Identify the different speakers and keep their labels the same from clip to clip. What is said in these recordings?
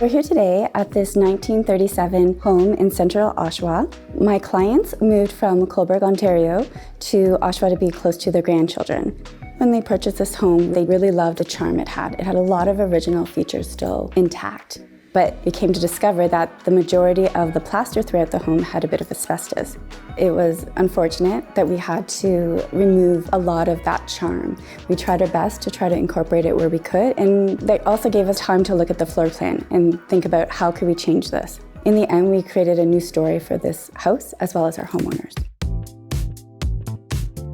Speaker 1: We're here today at this 1937 home in central Oshawa. My clients moved from Cobourg, Ontario to Oshawa to be close to their grandchildren. When they purchased this home, they really loved the charm it had. It had a lot of original features still intact. But we came to discover that the majority of the plaster throughout the home had a bit of asbestos. It was unfortunate that we had to remove a lot of that charm. We tried our best to try to incorporate it where we could, and they also gave us time to look at the floor plan and think about how could we change this. In the end, we created a new story for this house as well as our homeowners.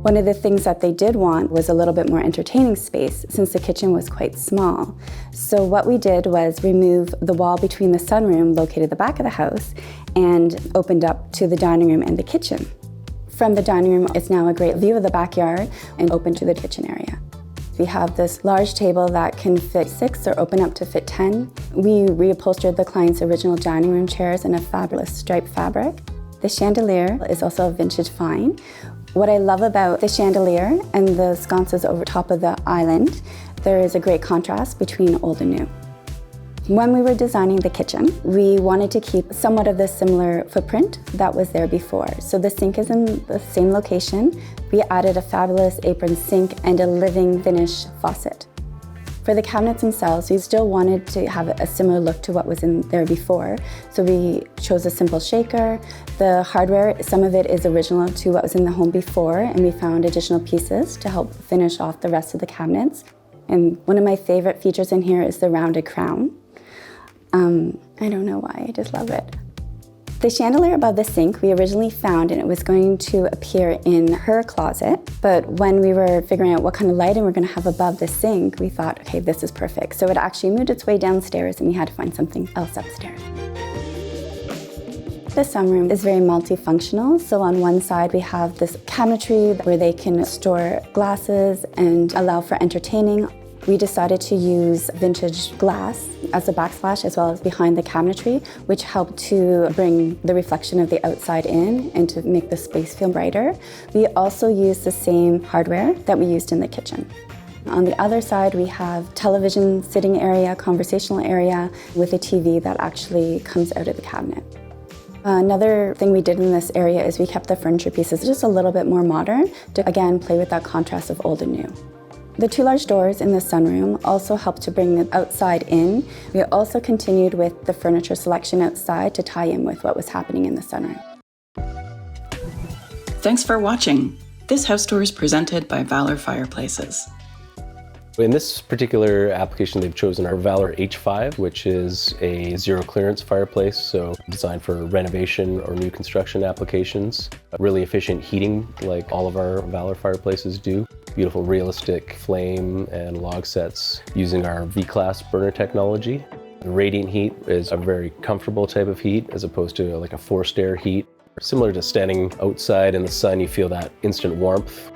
Speaker 1: One of the things that they did want was a little bit more entertaining space since the kitchen was quite small. So what we did was remove the wall between the sunroom located at the back of the house and opened up to the dining room and the kitchen. From the dining room, it's now a great view of the backyard and open to the kitchen area. We have this large table that can fit 6 or open up to fit 10. We reupholstered the client's original dining room chairs in a fabulous striped fabric. The chandelier is also a vintage find. What I love about the chandelier and the sconces over top of the island, there is a great contrast between old and new. When we were designing the kitchen, we wanted to keep somewhat of the similar footprint that was there before. So the sink is in the same location. We added a fabulous apron sink and a living finish faucet. For the cabinets themselves, we still wanted to have a similar look to what was in there before. So we chose a simple shaker. The hardware, some of it is original to what was in the home before, and we found additional pieces to help finish off the rest of the cabinets. And one of my favorite features in here is the rounded crown. I don't know why, I just love it. The chandelier above the sink we originally found, and it was going to appear in her closet, but when we were figuring out what kind of lighting we're going to have above the sink, we thought, okay, this is perfect. So it actually moved its way downstairs and we had to find something else upstairs. The sunroom is very multifunctional. So on one side we have this cabinetry where they can store glasses and allow for entertaining. We decided to use vintage glass as a backsplash as well as behind the cabinetry, which helped to bring the reflection of the outside in and to make the space feel brighter. We also used the same hardware that we used in the kitchen. On the other side, we have television sitting area, conversational area with a TV that actually comes out of the cabinet. Another thing we did in this area is we kept the furniture pieces just a little bit more modern to, again, play with that contrast of old and new. The 2 large doors in the sunroom also helped to bring the outside in. We also continued with the furniture selection outside to tie in with what was happening in the sunroom.
Speaker 2: Thanks for watching. This house tour is presented by Valor Fireplaces.
Speaker 3: In this particular application, they've chosen our Valor H5, which is a zero clearance fireplace, so designed for renovation or new construction applications. Really efficient heating, like all of our Valor fireplaces do. Beautiful realistic flame and log sets using our V-Class burner technology. The radiant heat is a very comfortable type of heat as opposed to like a forced air heat. Similar to standing outside in the sun, you feel that instant warmth.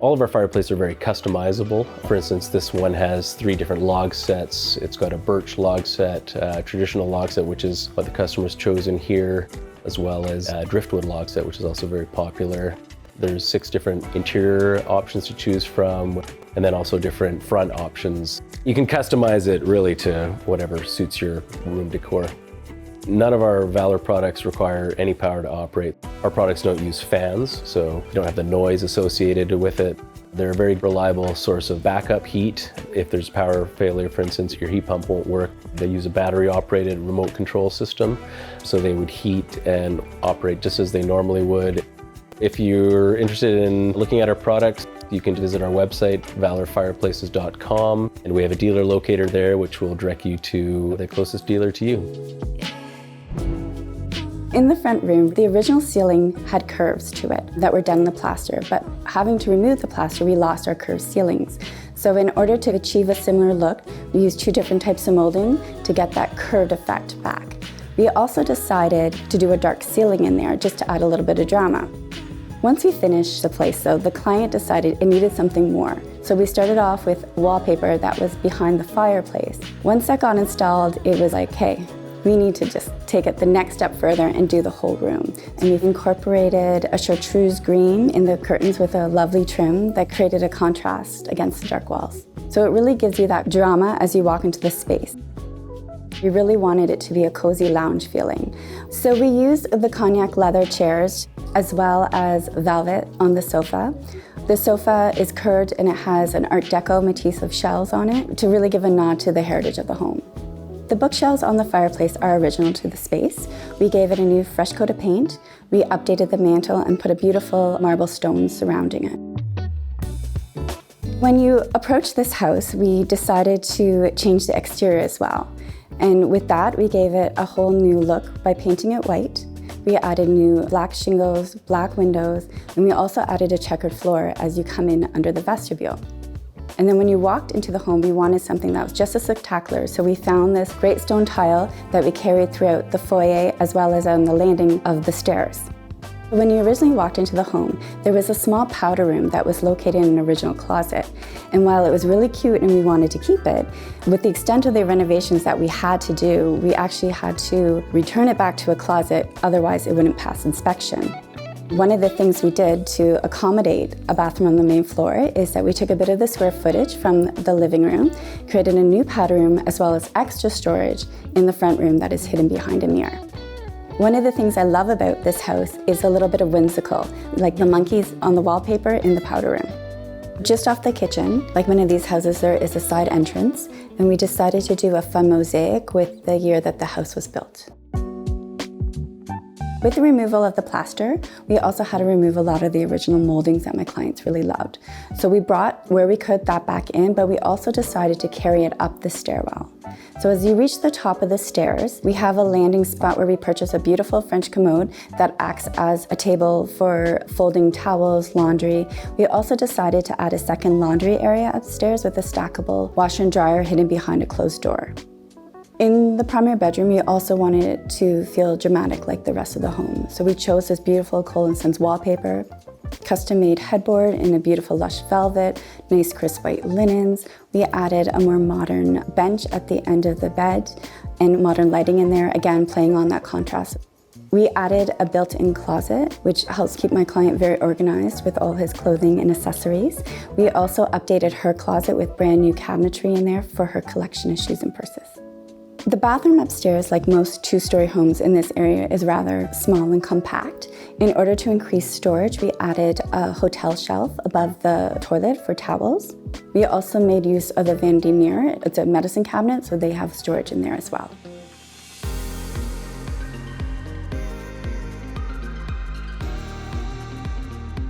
Speaker 3: All of our fireplaces are very customizable. For instance, this one has 3 different log sets. It's got a birch log set, traditional log set, which is what the customer's chosen here, as well as a driftwood log set, which is also very popular. There's 6 different interior options to choose from, and then also different front options. You can customize it really to whatever suits your room decor. None of our Valor products require any power to operate. Our products don't use fans, so you don't have the noise associated with it. They're a very reliable source of backup heat. If there's power failure, for instance, your heat pump won't work. They use a battery-operated remote control system, so they would heat and operate just as they normally would. If you're interested in looking at our products, you can visit our website, valorfireplaces.com, and we have a dealer locator there, which will direct you to the closest dealer to you.
Speaker 1: In the front room, the original ceiling had curves to it that were done in the plaster, but having to remove the plaster, we lost our curved ceilings. So in order to achieve a similar look, we used 2 different types of molding to get that curved effect back. We also decided to do a dark ceiling in there just to add a little bit of drama. Once we finished the place though, the client decided it needed something more. So we started off with wallpaper that was behind the fireplace. Once that got installed, it was like, hey, we need to just take it the next step further and do the whole room. And we've incorporated a chartreuse green in the curtains with a lovely trim that created a contrast against the dark walls. So it really gives you that drama as you walk into the space. We really wanted it to be a cozy lounge feeling. So we used the cognac leather chairs as well as velvet on the sofa. The sofa is curved and it has an Art Deco matisse of shells on it to really give a nod to the heritage of the home. The bookshelves on the fireplace are original to the space. We gave it a new fresh coat of paint. We updated the mantle and put a beautiful marble stone surrounding it. When you approach this house, we decided to change the exterior as well. And with that, we gave it a whole new look by painting it white. We added new black shingles, black windows, and we also added a checkered floor as you come in under the vestibule. And then when you walked into the home, we wanted something that was just as spectacular. So we found this great stone tile that we carried throughout the foyer as well as on the landing of the stairs. When you originally walked into the home, there was a small powder room that was located in an original closet. And while it was really cute and we wanted to keep it, with the extent of the renovations that we had to do, we actually had to return it back to a closet, otherwise it wouldn't pass inspection. One of the things we did to accommodate a bathroom on the main floor is that we took a bit of the square footage from the living room, created a new powder room as well as extra storage in the front room that is hidden behind a mirror. One of the things I love about this house is a little bit of whimsical, like the monkeys on the wallpaper in the powder room. Just off the kitchen, like one of these houses, there is a side entrance, and we decided to do a fun mosaic with the year that the house was built. With the removal of the plaster, we also had to remove a lot of the original moldings that my clients really loved. So we brought where we could that back in, but we also decided to carry it up the stairwell. So as you reach the top of the stairs, we have a landing spot where we purchase a beautiful French commode that acts as a table for folding towels, laundry. We also decided to add a second laundry area upstairs with a stackable washer and dryer hidden behind a closed door. In the primary bedroom, we also wanted it to feel dramatic like the rest of the home. So we chose this beautiful Cole & Sons wallpaper, custom-made headboard in a beautiful lush velvet, nice crisp white linens. We added a more modern bench at the end of the bed and modern lighting in there, again playing on that contrast. We added a built-in closet, which helps keep my client very organized with all his clothing and accessories. We also updated her closet with brand new cabinetry in there for her collection of shoes and purses. The bathroom upstairs, like most two-story homes in this area, is rather small and compact. In order to increase storage, we added a hotel shelf above the toilet for towels. We also made use of a vanity mirror. It's a medicine cabinet, so they have storage in there as well.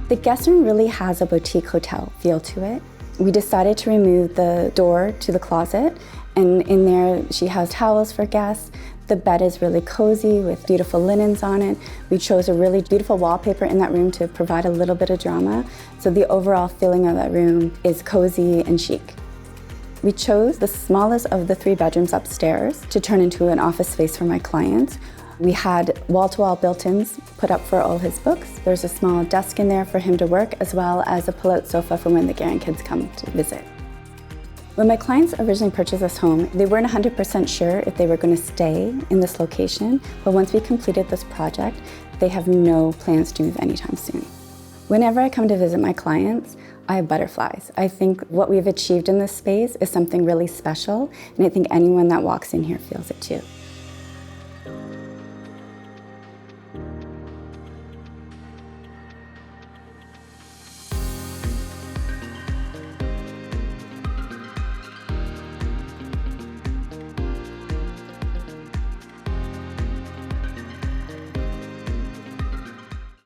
Speaker 1: The guest room really has a boutique hotel feel to it. We decided to remove the door to the closet, and in there she has towels for guests. The bed is really cozy with beautiful linens on it. We chose a really beautiful wallpaper in that room to provide a little bit of drama. So the overall feeling of that room is cozy and chic. We chose the smallest of the 3 bedrooms upstairs to turn into an office space for my clients. We had wall-to-wall built-ins put up for all his books. There's a small desk in there for him to work, as well as a pull-out sofa for when the grandkids come to visit. When my clients originally purchased this home, they weren't 100% sure if they were going to stay in this location, but once we completed this project, they have no plans to move anytime soon. Whenever I come to visit my clients, I have butterflies. I think what we've achieved in this space is something really special, and I think anyone that walks in here feels it too.